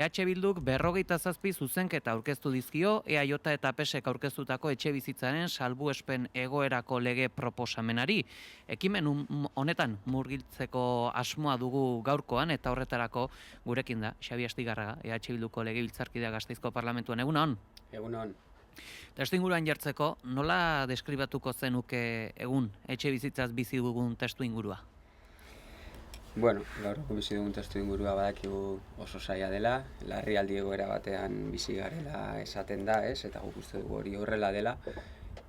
Bilduk 57 zuzenketa aurkeztu dizkio EAJ eta PSek aurkeztutako etxebizitzaren salbuespen egoerako lege proposamenari. Ekimen honetan murgiltzeko asmoa dugu gaurkoan eta horretarako gurekin da Xabi Astigarraga, Bilduko legebiltzarkidea Gasteizko Parlamentuan. Egunon? Egunon. Testuinguruan jartzeko, nola deskribatuko zenuke egun etxebizitzaz bizi dugun testuingurua? Bueno, gaurko bizi dugun testuingurua badakigu oso zaila dela, larrialdi egoera batean bizi garela esaten da, ez? Eta guk uste dugu hori horrela dela.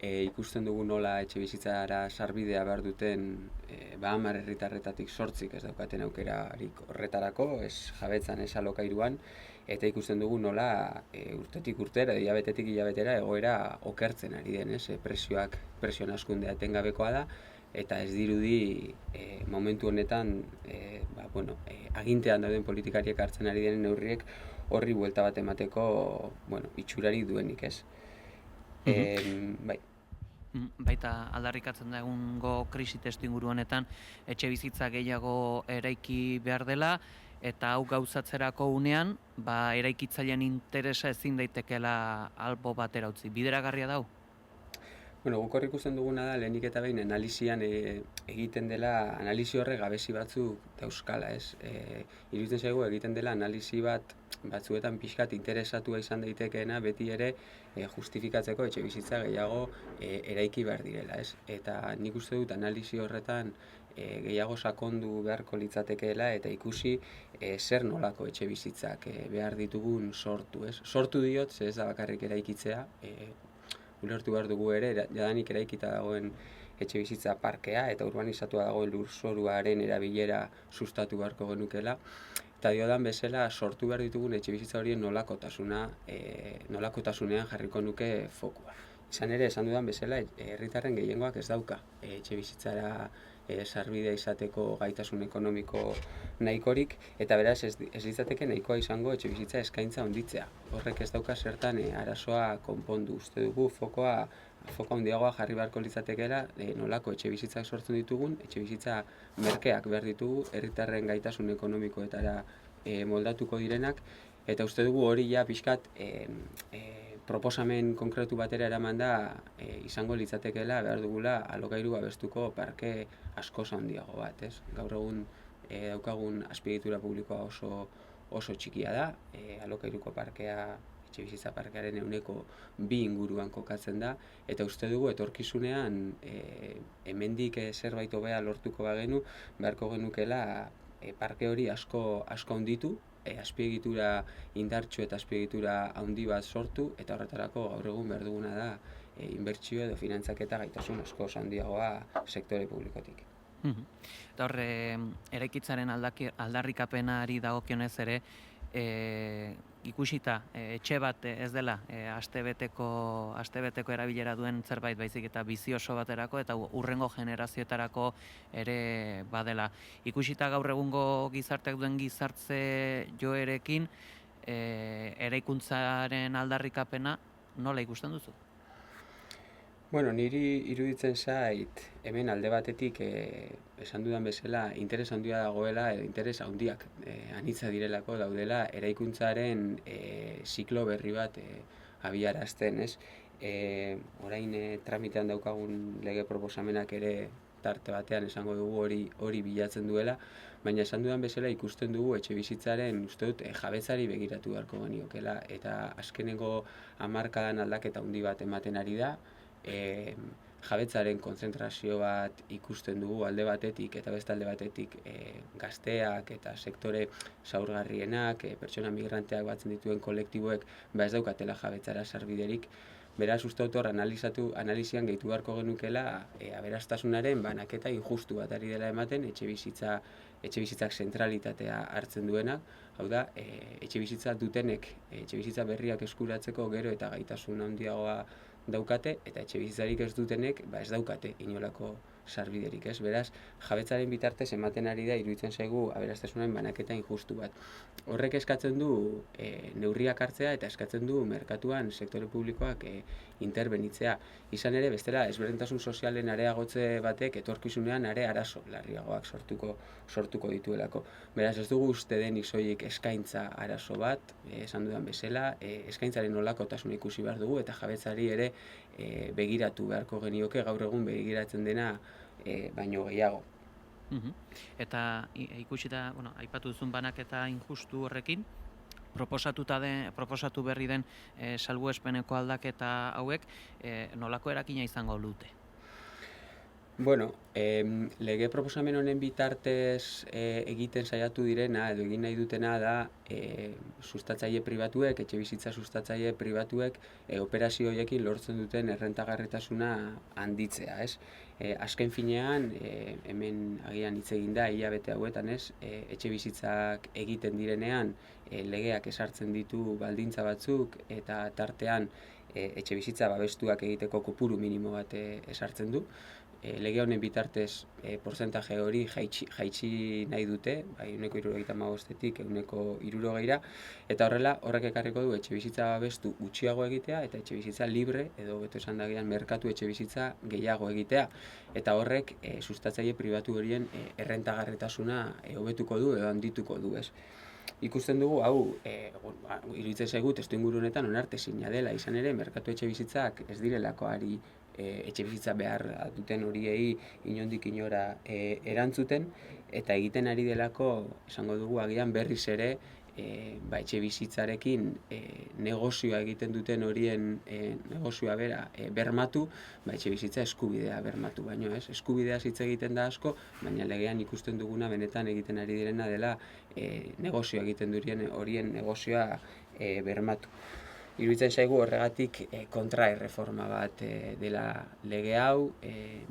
Ikusten dugu nola etxebizitzara sarbidea behar duten 10 herritarretatik 8 ez daukaten aukerarik horretarako, ez jabetzan, ez alokairuan, eta ikusten dugu nola urtetik urtera, hilabetetik hilabetera egoera okertzen ari den, ez? Presioan askundea etengabekoa da, eta ez dirudi momentu honetan agintean dauden politikariek hartzen ari denen neurriek horri buelta bat emateko itxurarik duenik, ez? Bai. Baita aldarrikatzen da egungo krisi testuinguru honetan etxebizitza gehiago eraiki behar dela, eta hau gauzatzerako unean, eraikitzaileen interesa ezin daitekeela albo batera utzi. Bideragarria da hau? Guk hor ikusten duguna da, lehenik eta behin analizian egiten dela, analizi horre gabezi batzuk dauzkala, ez? Iruditzen zaigu egiten dela analizi batzuetan pixkat interesatua izan daitekeena beti ere justifikatzeko etxebizitza gehiago eraiki behar direla, ez? Eta nik uste dut analizi horretan gehiago sakondu beharko litzatekeela eta ikusi zer nolako etxebizitzak behar ditugun sortu, ez? Sortu diot, ez da bakarrik eraikitzea, ulertu behar dugu ere, jadanik eraikita dagoen etxebizitza parkea eta urbanizatua dagoen lurzoruaren erabilera sustatu beharko genukela. Eta diodan bezala sortu behar ditugun etxebizitza horien nolakotasunean jarriko nuke fokua. Izan ere, esan dudan bezala, herritarren gehiengoak ez dauka etxebizitzara sarbidea izateko gaitasun ekonomiko nahikorik, eta beraz ez litzateke nahikoa izango etxebizitza eskaintza handitzea. Horrek ez dauka zertan arazoa konpondu. Uste dugu foka handiagoa jarri beharko litzatekeela nolako etxebizitzak sortzen ditugun, etxebizitza merkeak behar ditugu, herritarren gaitasun ekonomikoetara moldatuko direnak, eta uste dugu hori ja pixkat proposamen konkretu batera eraman da izango litzatekeela behar dugula alokairu babestuko parke askoz handiago bat, ez? Gaur egun daukagun azpiegitura publikoa oso txikia da, alokairuko parkea, etxebizitza parkearen 2% inguruan kokatzen da, eta uste dugu etorkizunean hemendik zerbait hobea lortuko bagenu, beharko genukela parke hori asko handitu, azpiegitura indartsu eta azpiegitura handi bat sortu, eta horretarako gaur egun behar duguna da inbertsio edo finantzaketa gaitasun asko handiagoa sektore publikotik. Eta horre, eraikitzaren aldarrikapenari dagokionez ere, ikusita etxe bat ez dela astebeteko erabilera duen zerbait baizik eta bizi oso baterako eta hurrengo generazioetarako ere badela. Ikusita gaur egungo gizarteak duen gizartze joerekin eraikuntzaren aldarrikapena nola ikusten duzu? Niri iruditzen zait, hemen alde batetik esan dudan bezala interes handia dagoela, interes handiak anitza direlako daudela eraikuntzaren ziklo berri bat abiarazten, ez? Orain tramitean daukagun lege proposamenak ere tarte batean esango dugu hori bilatzen duela, baina esan dudan bezala ikusten dugu etxebizitzaren uste dut jabetzari begiratu beharko geniokela, eta azkeneko hamarkadan aldaketa handi bat ematen ari da, jabetzaren konzentrazio bat ikusten dugu alde batetik eta beste alde batetik gazteak eta sektore zaurgarrienak, pertsona migranteak batzen dituen kolektiboek ez daukatela jabetzara sarbiderik. Beraz, uste dut hor analizian gehitu beharko genukela aberastasunaren banaketa injustu bat ari dela ematen etxebizitzak zentralitatea hartzen duenak, hau da, etxebizitza dutenek etxebizitza berriak eskuratzeko gero eta gaitasun handiagoa daukate, eta etxebizitzarik ez dutenek ez daukate inolako sarbiderik, ez? Beraz, jabetzaren bitartez ematen ari da iruditzen zaigu aberastasunaren banaketa injustu bat. Horrek eskatzen du neurriak hartzea eta eskatzen du merkatuan sektore publikoak interbenitzea. Izan ere, bestela, ezberdintasun sozialen areagotze batek etorkizunean are arazo larriagoak sortuko dituelako. Beraz, ez dugu uste denik soilik eskaintza arazo bat, esan dudan bezala, eskaintzaren nolakotasuna ikusi behar dugu eta jabetzari ere begiratu beharko genioke gaur egun begiratzen dena baino gehiago. Eta ikusita, aipatu duzun banaketa injustu horrekin, proposatu berri den salbuespeneko aldaketa hauek nolako erakina izango dute? Bueno, lege proposamen honen bitartez egiten saiatu direna edo egin nahi dutena da sustatzaile pribatuek, etxebizitza sustatzaile pribatuek operazio horiekin lortzen duten errentagarritasuna handitzea, ez? Azken finean, hemen agian hitz egin da hilabete hauetan, ez? Etxebizitzak egiten direnean legeak ezartzen ditu baldintza batzuk eta tartean etxebizitza babestuak egiteko kopuru minimo bat ezartzen du. Lege honen bitartez portzentaje hori jaitsi nahi dute, bai 75%tik 60%ra, eta horrek ekarriko du etxebizitza babestu gutxiago egitea eta etxebizitza libre edo beto esan dagian merkatu etxebizitza gehiago egitea. Eta horrek sustatzaile pribatu horien errentagarritasuna hobetuko du edo handituko du, ez? Ikusten dugu, hau, iruditzen zaigu testuinguru honetan onartezina dela, izan ere, merkatu etxebizitzak ez direlako ari etxebizitza behar duten horiei inondik inora erantzuten, eta egiten ari delako, esango dugu, agian berriz ere, etxebizitzarekin negozioa egiten duten horien negozioa bera bermatu, etxebizitza eskubidea bermatu, baino ez, eskubidea hitz egiten da asko, baina legean ikusten duguna benetan egiten ari direna dela negozioa egiten duten horien negozioa bermatu. Iruditzen zaigu horregatik kontraerreforma bat dela lege hau,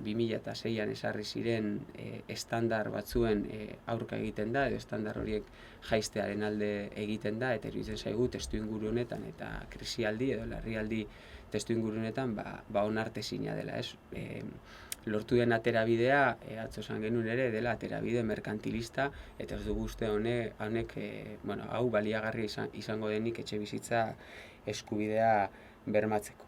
2006an ezarri ziren estandar batzuen aurka egiten da, edo estandar horiek jaiztearen alde egiten da, eta iruditzen zaigu testuinguru honetan eta krisialdi edo larrialdi testuinguru honetan onartezina dela, ez? Lortu den aterabidea, atzo esan genuen ere, dela aterabide merkantilista, eta ez dugu uste honek hau baliagarri izango denik etxebizitza eskubidea bermatzeko.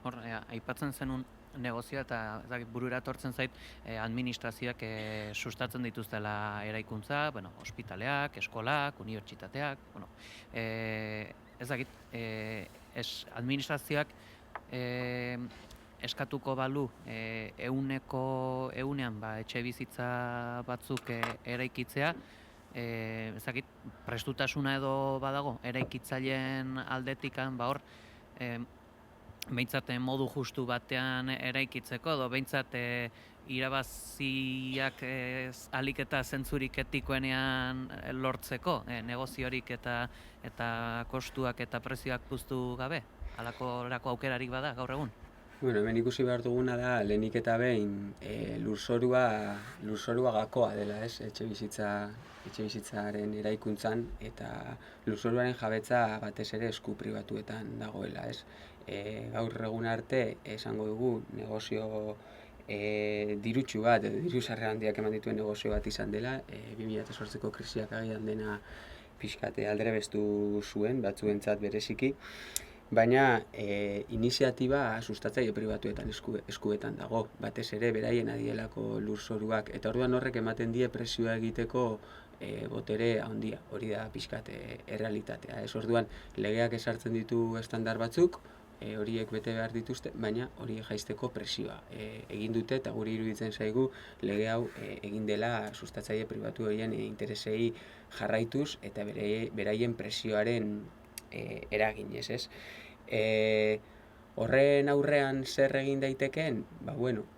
Hor, aipatzen zenun negozioa eta burura etortzen zait administrazioak sustatzen dituztela eraikuntza, ospitaleak, eskolak, unibertsitateak, administrazioak eskatuko balu ehunean etxe bizitza batzuk eraikitzea, prestutasuna edo badago eraikitzaileen aldetikan hor behintzat modu justu batean eraikitzeko edo behintzat irabaziak ahalik eta zentzurik etikoenean lortzeko negoziorik eta kostuak eta prezioak puztu gabe, halakorako aukerarik bada gaur egun? Hemen ikusi behar duguna da, lehenik eta behin lurzorua gakoa dela, ez? Etxebizitzaren eraikuntzan, eta lurzoruaren jabetza batez ere esku pribatuetan dagoela, ez? Gaur egun arte, esango dugu, negozio dirutsu bat, diru sarrera handiak eman dituen negozio bat izan dela, 2008ko krisiak agian dena pixkate aldrebestu zuen, batzuentzat bereziki, baina iniziatiba sustatzaile pribatuetan eskuetan dago, batez ere beraien adielako lurzoruak, eta orduan horrek ematen die presioa egiteko botere handia, hori da pixkat errealitatea. Ez orduan legeak ezartzen ditu estandar batzuk, horiek bete behar dituzte, baina hori jaisteko presioa egin dute, eta guri iruditzen zaigu lege hau egin dela sustatzaile pribatu horien interesei jarraituz eta beraien presioaren eraginez, ez? Horren aurrean zer egin daitekeen?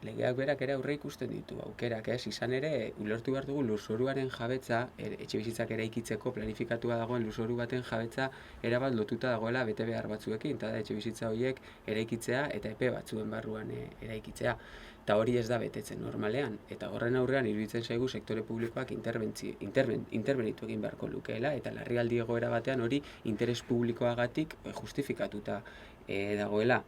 Legeak berak ere aurre ikusten ditu aukerak, ez? Izan ere, ulertu behar dugu lurzoruaren jabetza, etxebizitzak eraikitzeko planifikatua dagoen lurzoru baten jabetza erabat lotuta dagoela bete behar batzuekin, eta da etxebizitza horiek eraikitzea eta epe batzuen barruan eraikitzea. Eta hori ez da betetzen normalean, eta horren aurrean iruditzen zaigu sektore publikoak interbenitu egin beharko lukeela, eta larrialdi egoera batean hori interes publikoagatik justifikatuta dagoela.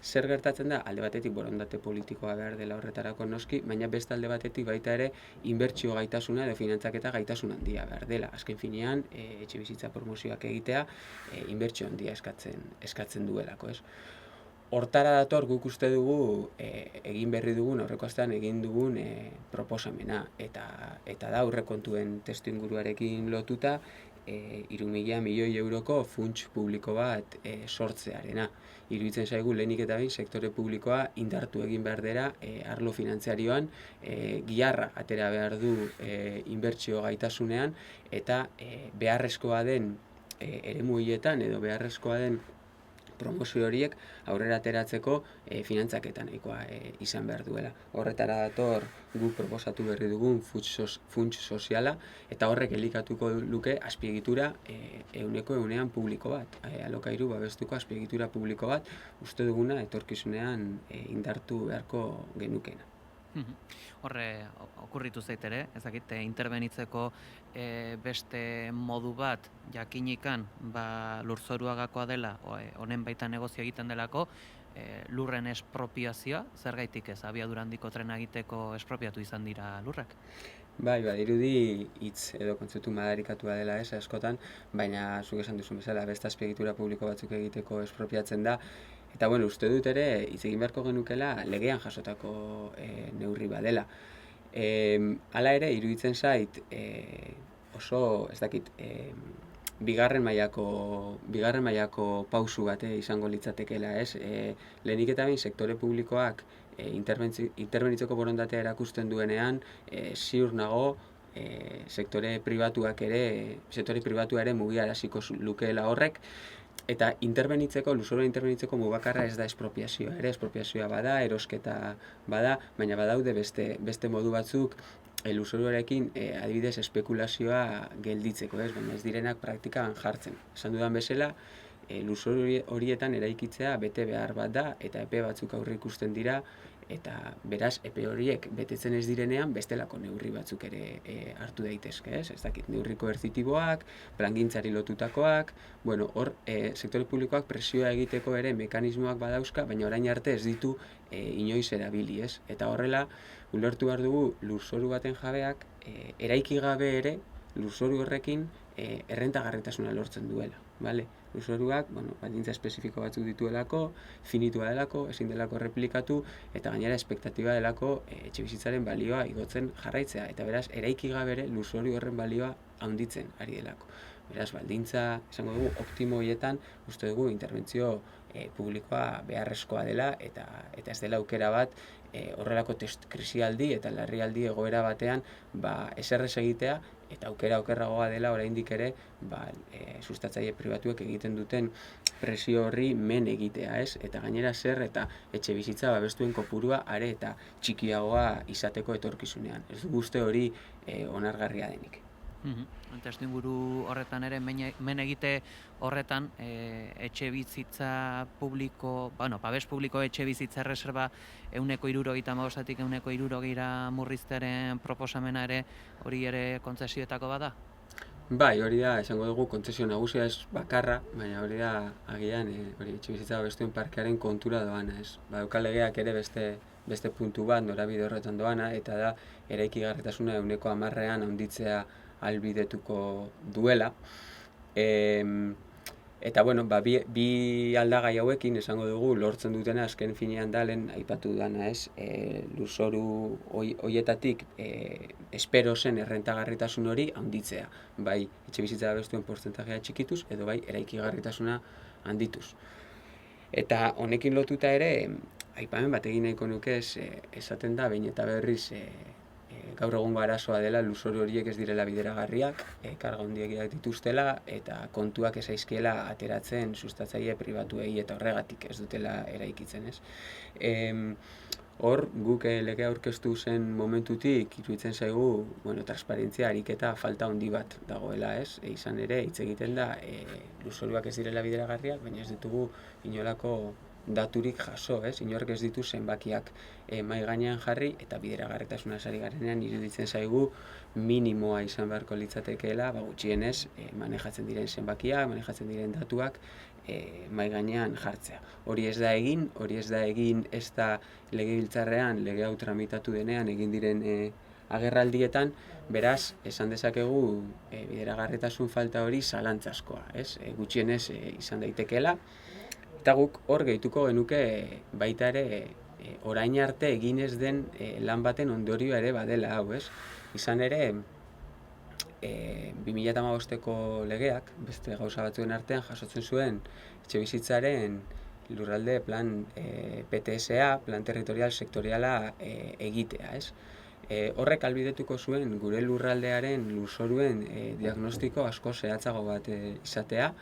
zer gertatzen da, alde batetik borondate politikoa behar dela horretarako noski, baina beste alde batetik baita ere inbertsio gaitasuna edo finantzaketa gaitasun handia behar dela. Azken finean, etxe bizitza promozioak egitea inbertsio handia eskatzen duelako, ez? Hortara dator guk uste dugu egin berri dugun, aurreko astean egin dugun proposamena, eta da aurrekontuen testuinguruarekin lotuta 3.000 milioi euroko funts publiko bat sortzearena. Iruditzen zaigu lehenik eta behin sektore publikoa indartu egin behar dela arlo finantzarioan, giharra atera behar du inbertsio gaitasunean, eta beharrezkoa den eremu horietan edo beharrezkoa den promozio horiek aurrera ateratzeko finantzaketa nahikoa izan behar duela. Horretara dator guk proposatu berri dugun funts soziala, eta horrek elikatuko luke azpiegitura 100% publiko bat. Alokairu babestuko azpiegitura publiko bat, uste duguna etorkizunean indartu beharko genukena. Horre, okurritu zait ere, ezakit, interbenitzeko beste modu bat jakinikan lurzoruagakoa dela, honen baita negozio egiten delako, lurren espropiazioa, zergaitik ez, abiadura handiko trena egiteko espropiatu izan dira lurrak? Bai, badirudi hitz edo kontzeptu madarikatua dela ez askotan, baina zuk esan duzun bezala beste azpiegitura publiko batzuk egiteko espropiatzen da. Eta bueno, uste dut ere hitz egin beharko genukela legean jasotako neurri badela. Hala ere, iruditzen zait oso, ez dakit, bigarren mailako pausu bate izango litzatekeela, ez? Lehenik eta behin sektore publikoak interbenitzeko borondatea erakusten duenean, ziur nago sektore pribatua ere mugiaraziko lukeela horrek, eta lurzorua interbenitzeko mugakarra ez da espropiazioa ere, espropiazioa bada, erosketa bada, baina badaude beste modu batzuk lurzoruarekin adibidez espekulazioa gelditzeko, ez? Baina ez direnak praktikan jartzen. Esan dudan bezala, lurzoru horietan eraikitzea bete behar bat da, eta epe batzuk aurre ikusten dira, eta beraz epe horiek betetzen ez direnean bestelako neurri batzuk ere hartu daitezke, ez? Ez dakit, neurri koertzitiboak, plangintzari lotutakoak, bueno, hor sektore publikoak presioa egiteko ere mekanismoak badauzka, baina orain arte ez ditu inoiz erabili, ez? Eta horrela, ulertu behar dugu lurzoru baten jabeak eraiki gabe ere lurzoru horrekin errentagarritasuna lortzen duela, bale? Lurzoruak, baldintza espezifiko batzuk dituelako, finitua delako, ezin delako erreplikatu, eta gainera espektatiba delako etxebizitzaren balioa igotzen jarraitzea, eta beraz, eraiki gabe ere lurzoru horren balioa handitzen ari delako. Beraz, baldintza, esango dugu, optimo horietan, uste dugu interbentzio publikoa beharrezkoa dela, eta ez dela aukera bat horrelako krisialdi eta larrialdi egoera batean eserrez egitea, eta aukera okerragoa dela oraindik ere sustatzaile pribatuek egiten duten presio horri men egitea, ez? Eta gainera zer eta etxe bizitza babestuen kopurua are eta txikiagoa izateko etorkizunean. Ez dugu uste hori onargarria denik. Testuinguru horretan ere, men egite horretan, etxe bizitza publiko, babes publiko etxe bizitza erreserba 175tik 160 murriztearen proposamena ere, hori ere kontzesioetako bada? Bai, hori da, esango dugu, kontzesio nagusia ez bakarra, baina hori da, agian, hori etxe bizitza babestuen parkearen kontura doana, ez? Badauka legeak ere beste puntu bat, norabide horretan doana, eta da, eraikigarritasuna 10%an handitzea albidetuko duela. Eta, bueno, bi aldagai hauekin esango dugu lortzen dutena azken finean da lehen aipatu dana, ez? Lurzoru hoietatik espero zen errentagarritasun hori handitzea. Bai, etxe bizitza babestuen portzentajea txikituz, edo bai, eraikigarritasuna handituz. Eta honekin lotuta ere, aipamen bat egin nahiko nuke esaten da, behin eta berriz gaur egungo arazoa dela lurzoru horiek ez direla bideragarriak, karga handiegiak dituztela eta kontuak ez zaizkiela ateratzen sustatzaile pribatuei eta horregatik ez dutela eraikitzen, ez? Hor, guk legea aurkeztu zen momentutik iruditzen zaigu, transparentzia ariketa falta handi bat dagoela, ez? Izan ere, hitz egiten da, lurzoruak ez direla bideragarriak, baina ez ditugu inolako daturik jaso, inork ez ditu zenbakiak mahai gainean jarri, eta bideragarritasuna ari garenean iruditzen zaigu minimoa izan beharko litzatekeela, gutxienez manejatzen diren zenbakiak, manejatzen diren datuak mahai gainean jartzea. Hori ez da egin ez da legebiltzarrean, lege hau tramitatu denean egin diren agerraldietan, beraz, esan dezakegu bideragarritasun falta hori zalantzazkoa, gutxienez izan daitekeela, eta guk hor gehituko genuke baita ere orain arte egin ez den lan baten ondorioa ere badela hau, Izan ere, 2015ko legeak, beste gauza batzuen artean, jasotzen zuen etxebizitzaren lurralde plan PTSA, plan territorial sektoriala egitea, Horrek ahalbidetuko zuen gure lurraldearen lurzoruen diagnostiko asko zehatzago bat izatea,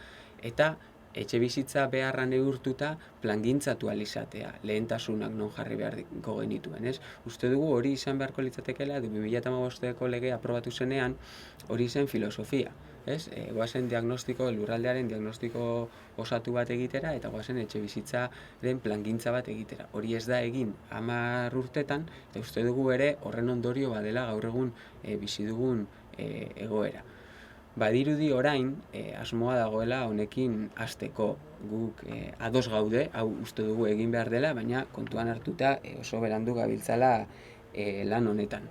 eta etxebizitza beharra neurtuta plangintzatu ahal izatea, lehentasunak non jarri beharko genituen, Uste dugu hori izan beharko litzatekeela, 2015ko legea aprobatu zenean, hori zen filosofia, Goazen lurraldearen diagnostiko osatu bat egitera, eta goazen etxebizitzaren plangintza bat egitera. Hori ez da egin 10 urtetan, eta uste dugu ere horren ondorio badela gaur egun bizi dugun egoera. Badirudi orain, asmoa dagoela honekin hasteko, guk ados gaude, hau uste dugu egin behar dela, baina kontuan hartuta oso berandu gabiltzala lan honetan.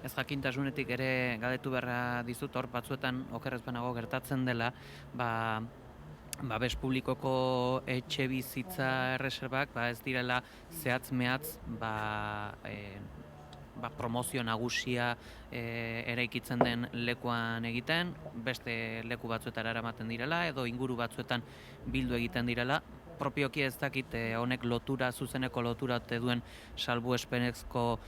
Ez jakintasunetik ere galdetu beharra dizut, hor batzuetan okerrez banago gertatzen dela, babes publikoko etxe bizitza erreserbak ez direla zehatz-mehatz promozio nagusia eraikitzen den lekuan egiten, beste leku batzuetara eramaten direla, edo inguru batzuetan bildu egiten direla. Propioki ez dakit honek zuzeneko lotura ote duen salbuespenezko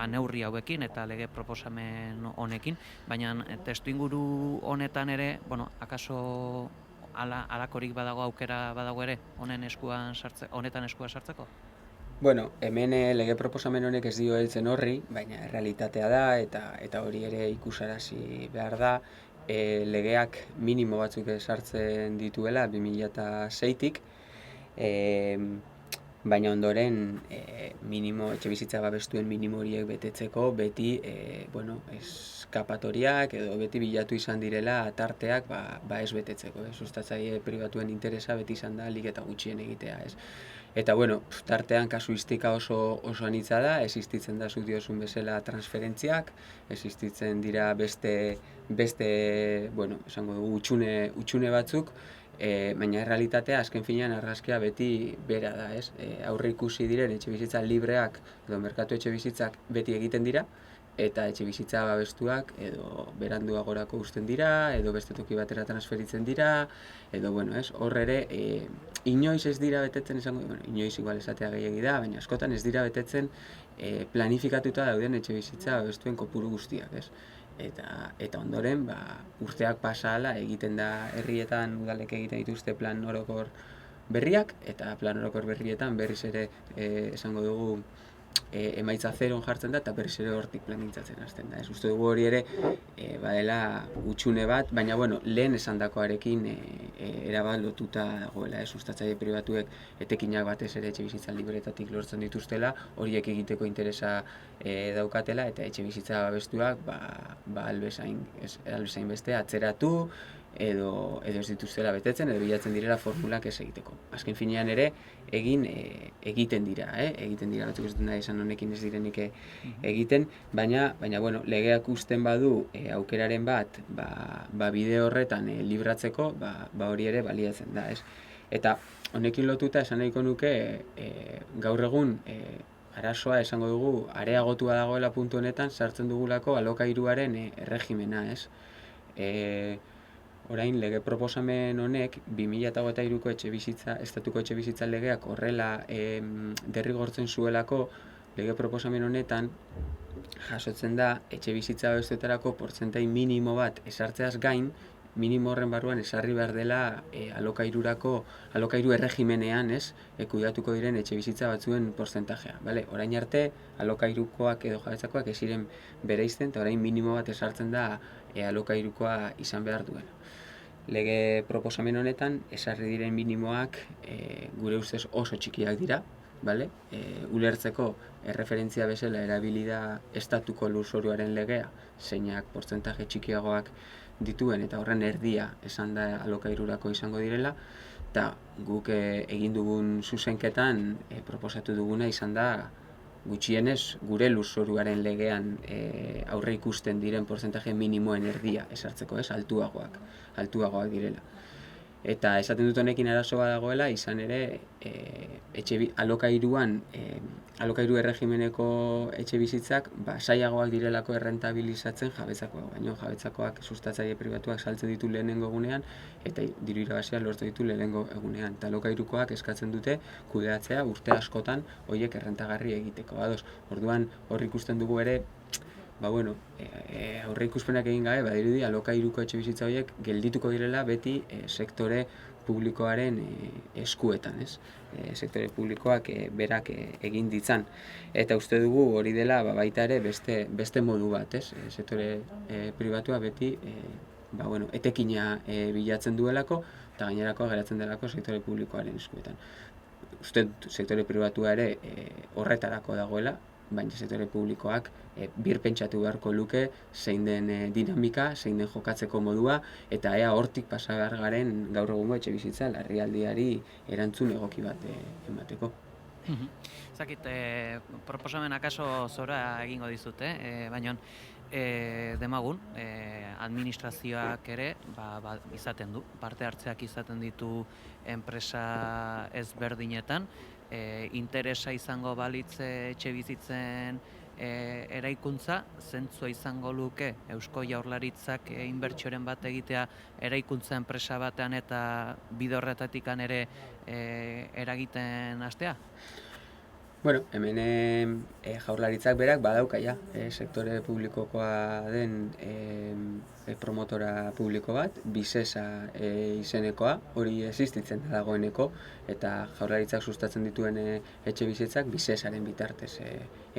neurri hauekin eta lege proposamen honekin, baina testu inguru honetan ere, akaso halakorik badago, aukera badago ere honetan eskua sartzeko? Hemen lege proposamen honek ez dio heltzen horri, baina errealitatea da eta hori ere ikusarazi behar da. Legeak minimo batzuk sartzen dituela 2006tik, baina ondoren etxebizitza babestuen minimo horiek betetzeko beti eskapatoriak edo beti bilatu izan direla tarteak ez betetzeko. Sustatzaile pribatuen interesa beti izan da ahalik eta gutxien egitea. Eta tartean kasuistika oso anitza da, existitzen da zuk diozun bezala transferentziak, existitzen dira beste esango dugu utxune batzuk, baina errealitatea azken finean argazkia beti bera da, aurre ikusi diren etxebizitza libreak edo merkatu etxebizitzak beti egiten dira, eta etxebizitza babestuak edo beranduagorako uzten dira, edo beste toki batera transferitzen dira, edo hor ere inoiz ez dira betetzen, inoiz igual esatea gehiegi da, baina askotan ez dira betetzen planifikatuta dauden etxebizitza babestuen kopuru guztiak, Eta ondoren, urteak pasa ahala egiten da herrietan udalek egiten dituzte plan orokor berriak, eta plan orokor berrietan berriz ere esango dugu emaitza zeron jartzen da, eta berriz ere hortik plangintzatzen hasten da. Uste dugu hori ere badela utxune bat, baina lehen esandakoarekin erabat lotuta dagoela, sustatzaile pribatuek etekinak batez ere etxebizitza libretatik lortzen dituztela, horiek egiteko interesa daukatela, eta etxebizitza babestuak albezain beste atzeratu, edo ez dituztela betetzen, edo bilatzen direla formulak ez egiteko. Azken finean ere, egiten dira, batzuk ez dut nahi esan honekin ez direnik egiten, baina legeak usten badu aukeraren bat, bide horretan libratzeko, hori ere baliatzen da, Eta honekin lotuta esan nahiko nuke, gaur egun, arazoa esango dugu, areagotua dagoela puntu honetan, sartzen dugulako alokairuaren erregimena, Orain, lege proposamen honek 2023ko estatuko etxebizitza legeak horrela derrigortzen zuelako lege proposamen honetan jasotzen da etxebizitza babestuetarako portzentai minimo bat esartzeaz gain, minimo horren barruan esarri behar dela alokairu erregimenean kudeatuko diren etxebizitza batzuen portzentajea. Orain arte, alokairukoak edo jabetzakoak ez ziren bereizten, eta orain minimo bat esartzen da alokairukoa izan behar duena. Lege proposamen honetan, esarri diren minimoak gure ustez oso txikiak dira, bale? Ulertzeko erreferentzia bezala erabili da estatuko lurzoruaren legea, zeinak portzentaje txikiagoak dituen eta horren erdia esan da alokairurako izango direla, eta guk egin dugun zuzenketan proposatu duguna izan da gutxienez gure lurzoruaren legean aurre ikusten diren portzentaje minimoen erdia esartzeko, altuagoak direla. Eta esaten dut honekin arazo bat dagoela, izan ere alokairu erregimeneko etxe bizitzak sailagoak direlako errentabilizatzen jabetzakoak, baino jabetzakoak sustatzaile pribatuak saltzen ditu lehenengo egunean eta diru irabazia lortu ditu lehenengo egunean. Eta alokairukoak eskatzen dute kudeatzea urte askotan horiek errentagarri egiteko. Orduan hor ikusten dugu ere aurre ikuspenak egin gabe, badirudi alokairuko etxe bizitza horiek geldituko direla beti sektore publikoaren eskuetan, ez? Sektore publikoak berak egin ditzan. Eta uste dugu hori dela baita ere beste modu bat, ez? Sektore pribatua beti etekina bilatzen duelako eta gainerakoa geratzen delako sektore publikoaren eskuetan. Uste sektore pribatua ere horretarako dagoela, baina sektore publikoak birpentsatu beharko luke zein den dinamika, zein den jokatzeko modua, eta ea hortik pasa behar garen gaur egungo etxe bizitza larrialdiari erantzun egoki bat emateko. Zakit, proposamen akaso zora egingo dizute, baina demagun, administrazioak ere izaten du, parte hartzeak izaten ditu enpresa ezberdinetan, interesa izango balitz etxe bizitzen eraikuntza, zentzua izango luke Eusko Jaurlaritzak inbertsioren bat egitea eraikuntza enpresa batean eta bide horretatik ere eragiten hastea? Hemen Jaurlaritzak berak badauka sektore publikokoa den promotora publiko bat, Visesa izenekoa, hori existitzen dagoeneko, eta Jaurlaritzak sustatzen dituen etxe bizitzak Visesaren bitartez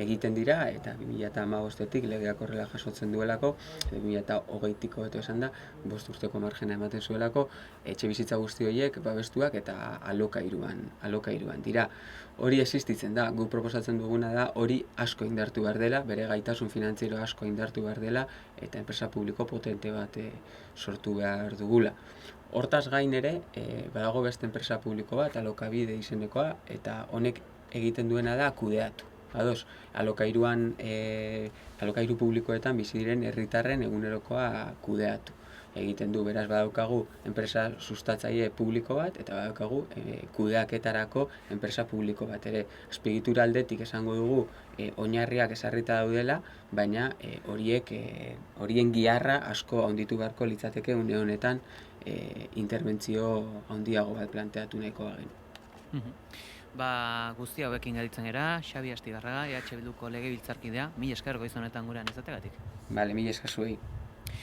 egiten dira, eta 2015-etik legeak horrela jasotzen duelako, 2020-tiko beto esan da, 5 urteko margena ematen zuelako, etxe bizitza guzti horiek babestuak eta alokairuan dira. Hori existitzen da, guk proposatzen duguna da hori asko indartu behar dela, bere gaitasun finantziero asko indartu behar dela, eta enpresa publiko potente bat sortu behar dugula. Hortaz gain ere, badago beste enpresa publiko bat, Alokabide izenekoa, eta honek egiten duena da kudeatu. Alokairu publikoetan bizi diren herritarren egunerokoa kudeatu egiten du. Beraz badaukagu enpresa sustatzaile publiko bat eta badaukagu kudeaketarako enpresa publiko bat ere. Azpiegitura aldetik esango dugu oinarriak ezarrita daudela, baina horien giharra asko handitu beharko litzateke une honetan interbentzio handiago bat planteatu nahiko bagenu. Guzti hauekin gelditzen gara, Xabi Astigarraga, EH Bilduko legebiltzarkidea, mila esker goiz honetan gurean izategatik. Mila esker zuei.